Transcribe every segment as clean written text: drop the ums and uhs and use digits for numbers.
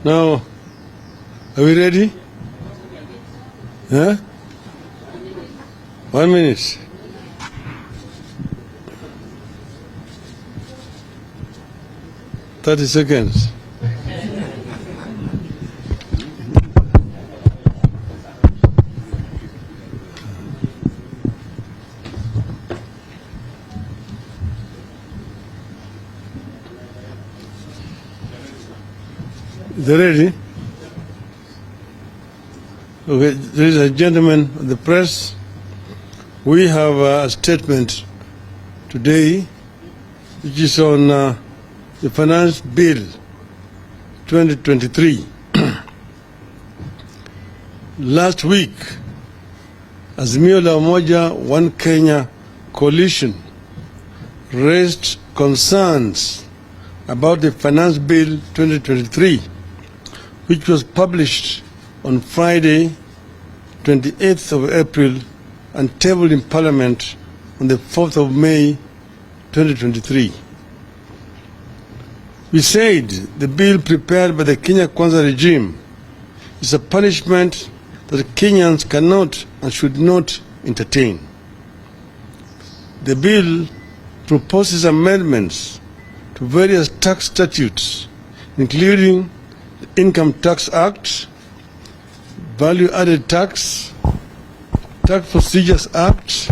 Now, are we ready? Huh? 1 minute. Thirty seconds. Is that ready? Okay, ladies and gentlemen of the press, we have a statement today which is on the Finance Bill 2023. Last week, Azimio la Umoja One Kenya coalition raised concerns about the Finance Bill 2023, which was published on Friday, 28th of April, and tabled in Parliament on the 4th of May, 2023. We said the bill prepared by the Kenya Kwanza regime is a punishment that Kenyans cannot and should not entertain. The bill proposes amendments to various tax statutes, including the Income Tax Act, Value-Added Tax, Tax Procedures Act,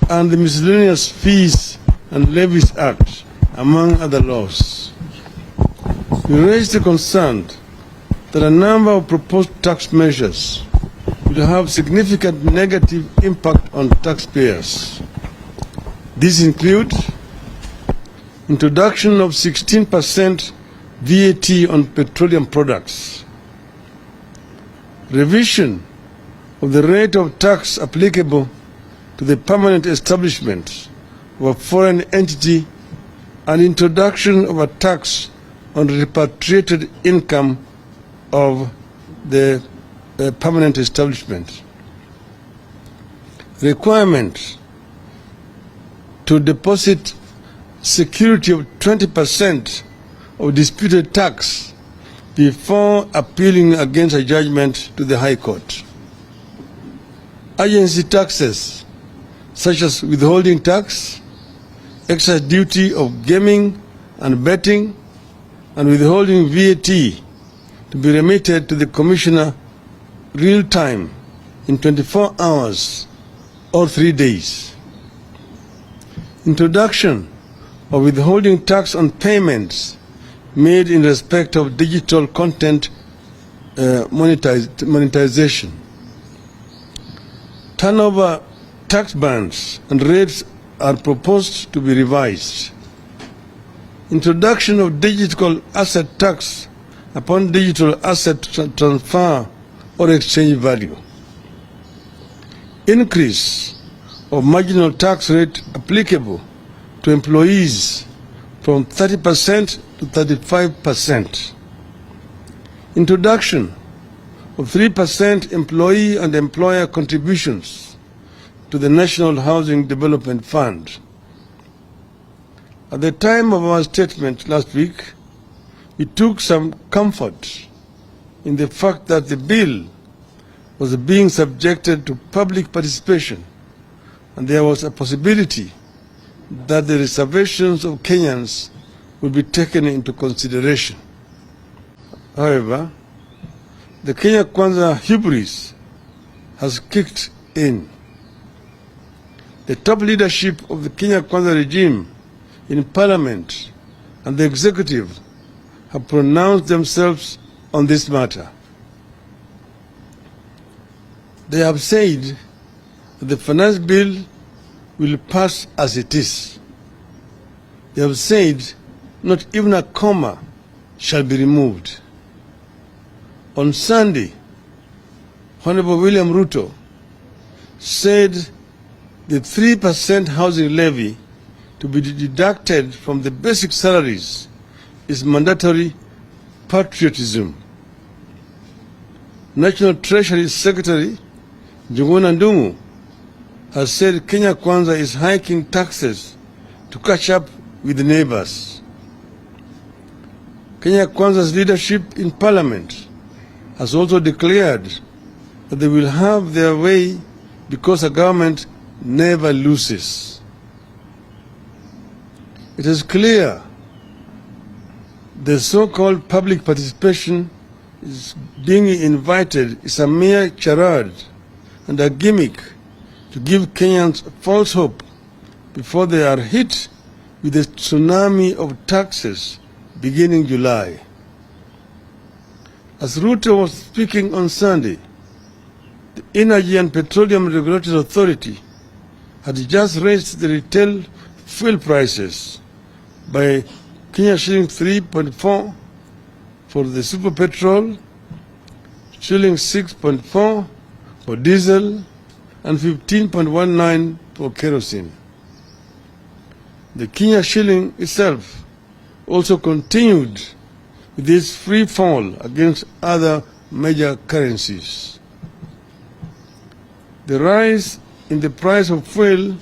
and the Miscellaneous Fees and Levies Act, among other laws. We raised the concern that a number of proposed tax measures will have significant negative impact on taxpayers. These include introduction of 16% VAT on petroleum products, revision of the rate of tax applicable to the permanent establishment of a foreign entity, and introduction of a tax on repatriated income of the permanent establishment. Requirement to deposit security of 20% of disputed tax before appealing against a judgment to the High Court. Agency taxes such as withholding tax, excise duty of gaming and betting, and withholding VAT to be remitted to the Commissioner real time in 24 hours or 3 days. Introduction of withholding tax on payments made in respect of digital content monetization. Turnover tax bands and rates are proposed to be revised. Introduction of digital asset tax upon digital asset transfer or exchange value. Increase of marginal tax rate applicable to employees from 30% to 35%. Introduction of 3% employee and employer contributions to the National Housing Development Fund. At the time of our statement last week, we took some comfort in the fact that the bill was being subjected to public participation, and there was a possibility that the reservations of Kenyans would be taken into consideration. However, the Kenya Kwanza hubris has kicked in. The top leadership of the Kenya Kwanza regime in Parliament and the executive have pronounced themselves on this matter. They have said that the finance bill will pass as it is. They have said not even a comma shall be removed. On Sunday, Honorable William Ruto said the 3% housing levy to be deducted from the basic salaries is mandatory patriotism. National Treasury Secretary Njuguna Ndung'u has said Kenya Kwanza is hiking taxes to catch up with the neighbors. Kenya Kwanza's leadership in parliament has also declared that they will have their way because a government never loses. It is clear the so-called public participation is being invited is a mere charade and a gimmick to give Kenyans false hope before they are hit with a tsunami of taxes beginning July. As Ruto was speaking on Sunday, the Energy and Petroleum Regulatory Authority had just raised the retail fuel prices by Kenya shilling 3.4 for the super petrol, shilling 6.4 for diesel, and 15.19 for kerosene. The Kenya shilling itself also continued with this free fall against other major currencies. The rise in the price of fuel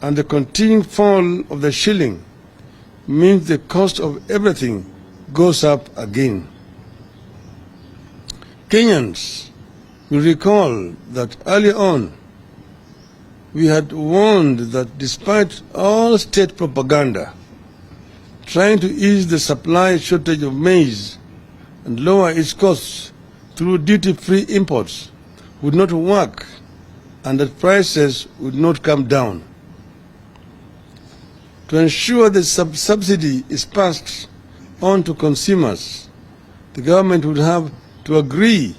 and the continuing fall of the shilling means the cost of everything goes up again. Kenyans will recall that early on we had warned that despite all state propaganda trying to ease the supply shortage of maize and lower its costs through duty-free imports would not work and that prices would not come down. To ensure the subsidy is passed on to consumers, the government would have to agree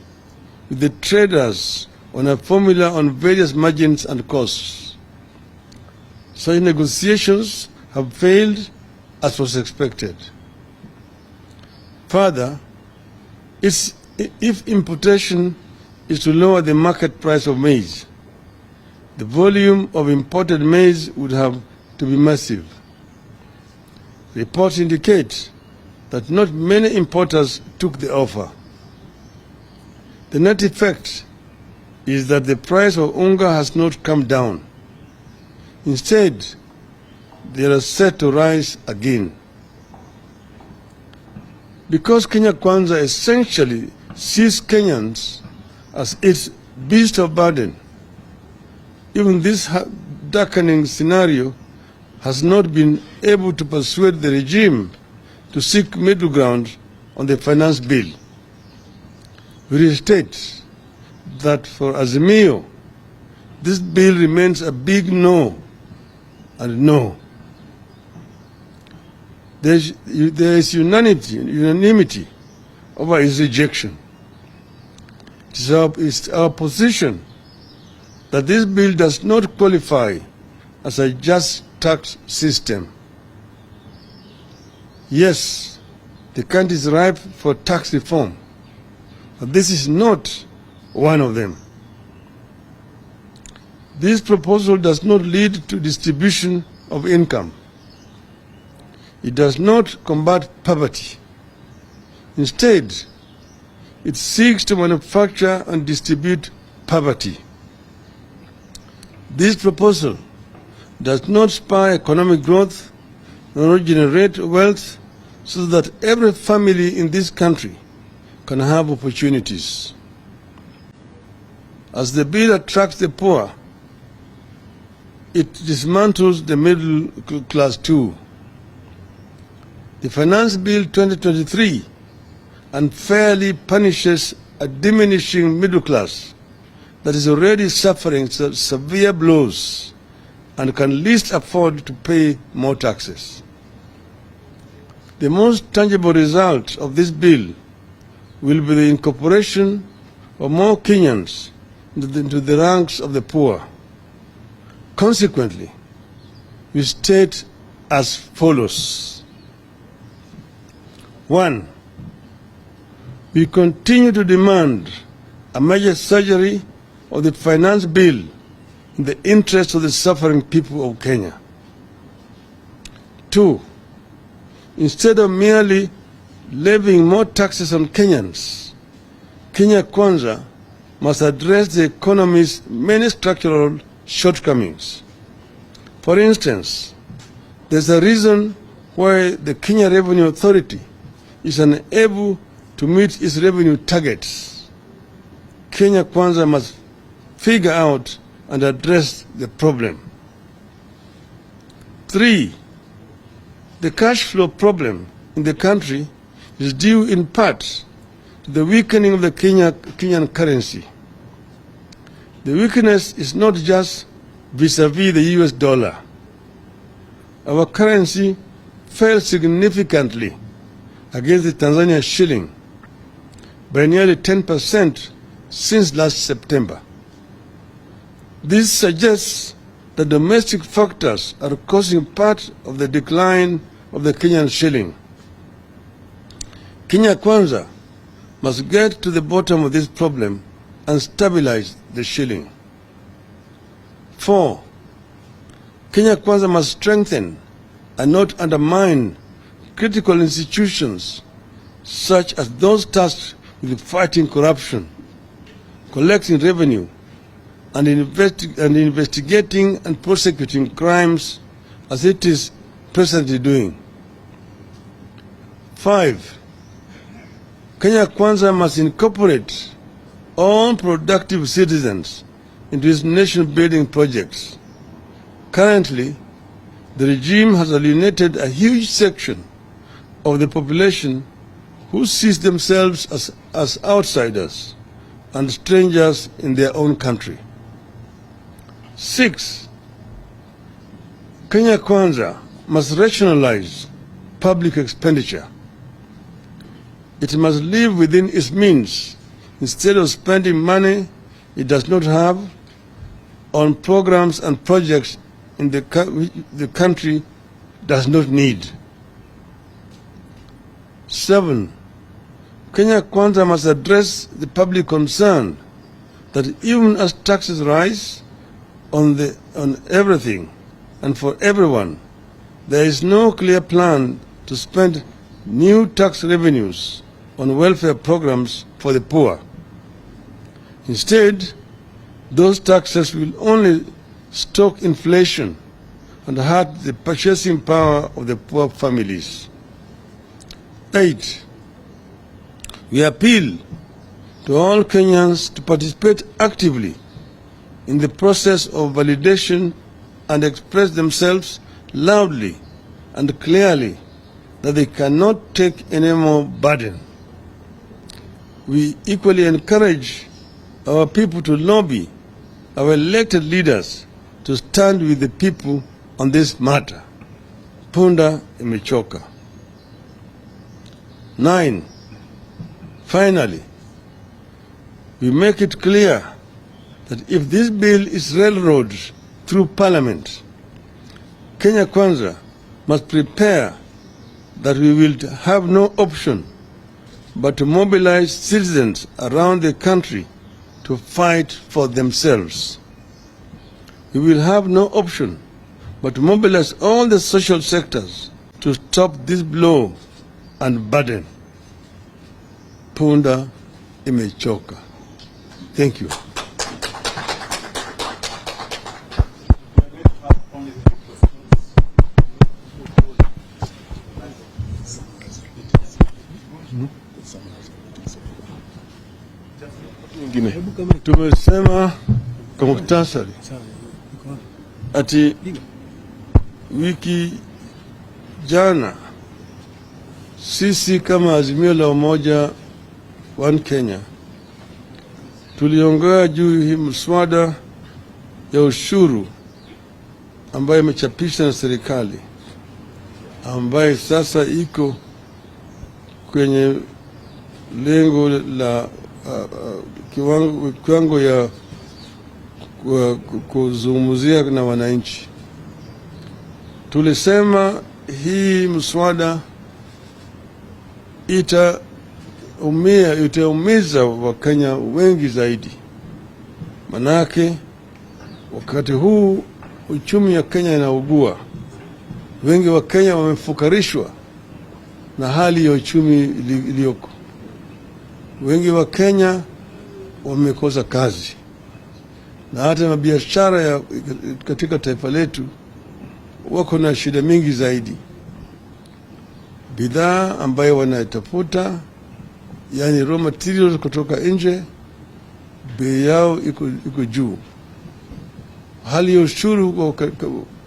with the traders on a formula on various margins and costs. Such negotiations have failed as was expected. Further, if importation is to lower the market price of maize, the volume of imported maize would have to be massive. Reports indicate that not many importers took the offer. The net effect is that the price of unga has not come down. Instead, they are set to rise again. Because Kenya Kwanza essentially sees Kenyans as its beast of burden, even this darkening scenario has not been able to persuade the regime to seek middle ground on the finance bill. We restate that for Azimio, this bill remains a big no and no. There is unanimity over its rejection. It is our position that this bill does not qualify as a just tax system. Yes, the country is ripe for tax reform, but this is not one of them. This proposal does not lead to distribution of income. It does not combat poverty. Instead, it seeks to manufacture and distribute poverty. This proposal does not spur economic growth nor generate wealth so that every family in this country can have opportunities. As the bill attracts the poor, it dismantles the middle class too. The Finance Bill 2023 unfairly punishes a diminishing middle class that is already suffering severe blows and can least afford to pay more taxes. The most tangible result of this bill will be the incorporation of more Kenyans into the ranks of the poor. Consequently, we state as follows. 1. We continue to demand a major surgery of the finance bill in the interest of the suffering people of Kenya. 2. Instead of merely levying more taxes on Kenyans, Kenya Kwanza must address the economy's many structural shortcomings. For instance, there's a reason why the Kenya Revenue Authority is unable to meet its revenue targets, Kenya Kwanza must figure out and address the problem. 3. The cash flow problem in the country is due in part to the weakening of the Kenyan currency. The weakness is not just vis-a-vis the US dollar. Our currency fell significantly against the Tanzania shilling by nearly 10% since last September. This suggests that domestic factors are causing part of the decline of the Kenyan shilling. Kenya Kwanza must get to the bottom of this problem and stabilize the shilling. 4. Kenya Kwanza must strengthen and not undermine critical institutions such as those tasked with fighting corruption, collecting revenue, and investigating and prosecuting crimes as it is presently doing. 5. Kenya Kwanza must incorporate all productive citizens into its nation-building projects. Currently, the regime has alienated a huge section of the population who sees themselves as outsiders and strangers in their own country. 6. Kenya Kwanza must rationalize public expenditure. It must live within its means instead of spending money it does not have on programs and projects in the country does not need. 7. Kenya Kwanza must address the public concern that even as taxes rise on everything and for everyone, there is no clear plan to spend new tax revenues on welfare programs for the poor. Instead, those taxes will only stoke inflation and hurt the purchasing power of the poor families. 8. We appeal to all Kenyans to participate actively in the process of validation and express themselves loudly and clearly that they cannot take any more burden. We equally encourage our people to lobby our elected leaders to stand with the people on this matter. Punda imechoka. 9. Finally, we make it clear that if this bill is railroaded through Parliament, Kenya Kwanza must prepare that we will have no option but to mobilize citizens around the country to fight for themselves. We will have no option but to mobilize all the social sectors to stop this blow and burden. Punda imechoka. Thank you. Tumesema kwa muhtasari ati wiki jana sisi kama Azimio la Umoja One Kenya tuliongea juu hii mswada ya ushuru ambayo imechapishwa na serikali ambayo sasa iko kwenye lengo la kiwango ya kuzungumzia na wananchi. Tulisema hii mswada itaumiza Wakenya wengi zaidi. Manake wakati huu uchumi ya Kenya inaugua. Wengi wa Kenya wamefukarishwa na hali ya uchumi iliyoko. Wengi wa Kenya wamekosa kazi. Na hata mabiashara katika taifa letu wako na shida mingi zaidi. bidhaa ambayo wanatafuta, yani raw materials kutoka nje, bei yao iko juu. Hali ya ushuru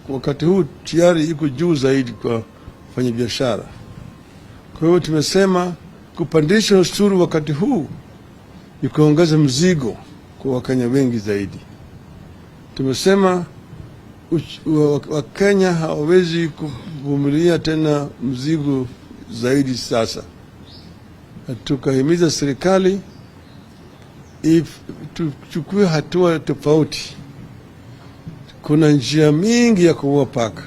wakati huu tayari iko juu zaidi kwa wafanyabiashara. Kwa hiyo tumesema kupandisha ushuru wakati huu ni kuongeza mzigo kwa Wakenya wengi zaidi. Tumesema Wakenya hawawezi kuvumilia tena mzigo zaidi sasa. Tukahimiza serikali tuchukue hatua tofauti. Kuna njia mingi ya kuua paka.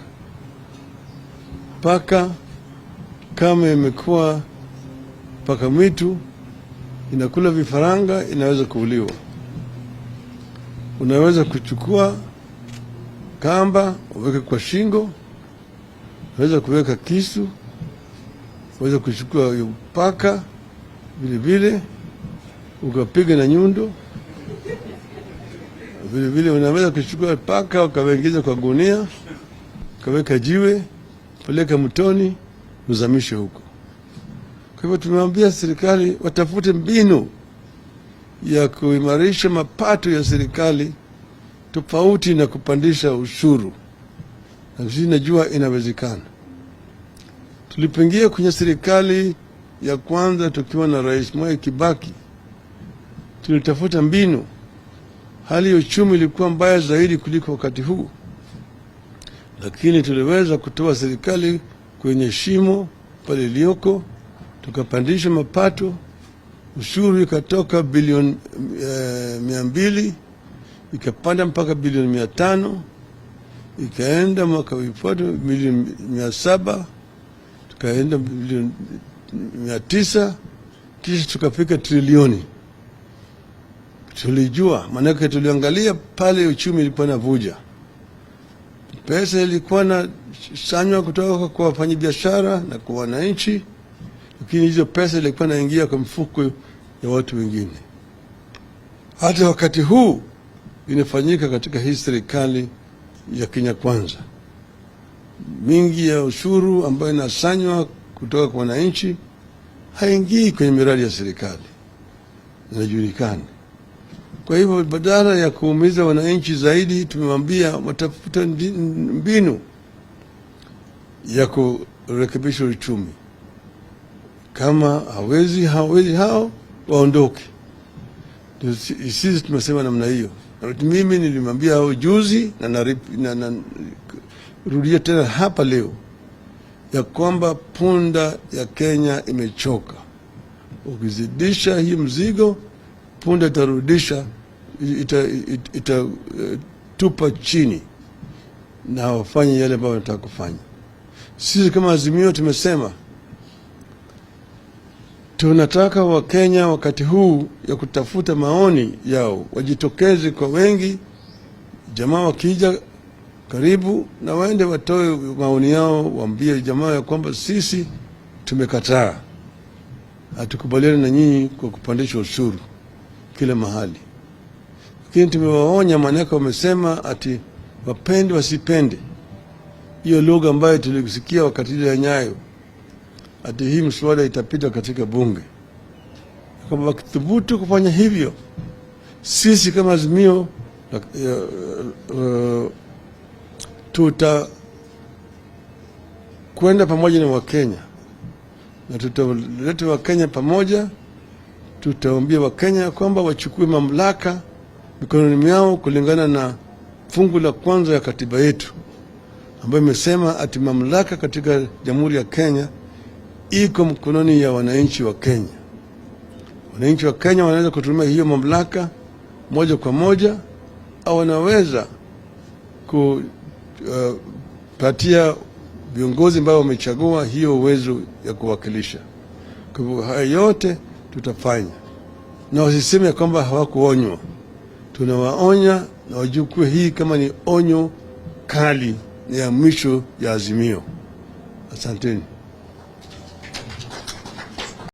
Paka kama imekuwa paka mwitu, inakula vifaranga, inaweza kuuliwa. Unaweza kuchukua kamba uweke kwa shingo, unaweza kuweka kisu, unaweza kuchukua paka vile vile ukapiga na nyundo. Vile vile unaweza kuchukua paka ukawaingiza kwa gunia, ukaweka jiwe, peleka mtoni, uzamishe huko. Kwa hivyo tumewaambia serikali watafute mbinu ya kuimarisha mapato ya serikali tofauti na kupandisha ushuru. Na sisi najua inawezekana. Tulipoingia kwenye serikali ya kwanza tukiwa na Rais Mwai Kibaki, tulitafuta mbinu. Hali ya uchumi ilikuwa mbaya zaidi kuliko wakati huu, lakini tuliweza kutoa serikali kwenye shimo pale iliyoko, tukapandisha mapato, ushuru ikatoka bilioni 200 ikapanda mpaka bilioni 500, ikaenda mwaka ufuatao milioni 700, tukaenda bilioni 900, kisha tukafika trilioni. Tulijua, maana tuliangalia pale uchumi ilikuwa inavuja. Pesa ilikuwa na sanywa kutoka kwa wafanyabiashara na kwa wananchi, lakini hizo pesa ilikuwa inaingia kwa mfuko ya watu wengine. Hata wakati huu inafanyika katika hii serikali ya Kenya Kwanza. Mingi ya ushuru ambayo inasanywa kutoka kwa wananchi haingii kwenye miradi ya serikali. Inajulikana. Kwa hivyo badala ya kuumiza wananchi zaidi, tumewambia watafuta mbinu ya kurekebisha uchumi. Kama hawezi hao waondoke. Sisi tumesema namna hiyo. Mimi nilimwambia hao juzi na rudia tena hapa leo ya kwamba punda ya Kenya imechoka. Ukizidisha hii mzigo, punda itarudisha, itatupa chini na wafanye yale ambayo wanataka kufanya. Sisi kama Azimio tumesema tunataka Wakenya wakati huu ya kutafuta maoni yao wajitokeze kwa wengi. Jamaa wakija karibu na waende watoe maoni yao, waambie jamaa ya kwamba sisi tumekataa, hatukubaliani na nyinyi kwa kupandisha ushuru kila mahali. Lakini tumewaonya, manaka wamesema ati wapende wasipende. Hiyo lugha ambayo tulisikia wakati ile ya Nyayo, ati hii mswada itapita katika bunge. Kama wakithubutu kufanya hivyo, sisi kama Azimio tutakwenda pamoja na Wakenya na tutaleta Wakenya pamoja. Tutaambia Wakenya kwamba wachukue mamlaka mikononi mwao kulingana na fungu la kwanza ya katiba yetu ambayo imesema ati mamlaka katika Jamhuri ya Kenya iko mkononi ya wananchi wa Kenya. Wananchi wa Kenya wanaweza kutumia hiyo mamlaka moja kwa moja, au wanaweza kupatia viongozi ambao wamechagua hiyo uwezo ya kuwakilisha. Kwa hivyo haya yote tutafanya, na wasiseme kwamba hawakuonywa. Tunawaonya na wajukue hii kama ni onyo kali ya mwisho ya Azimio. Asanteni.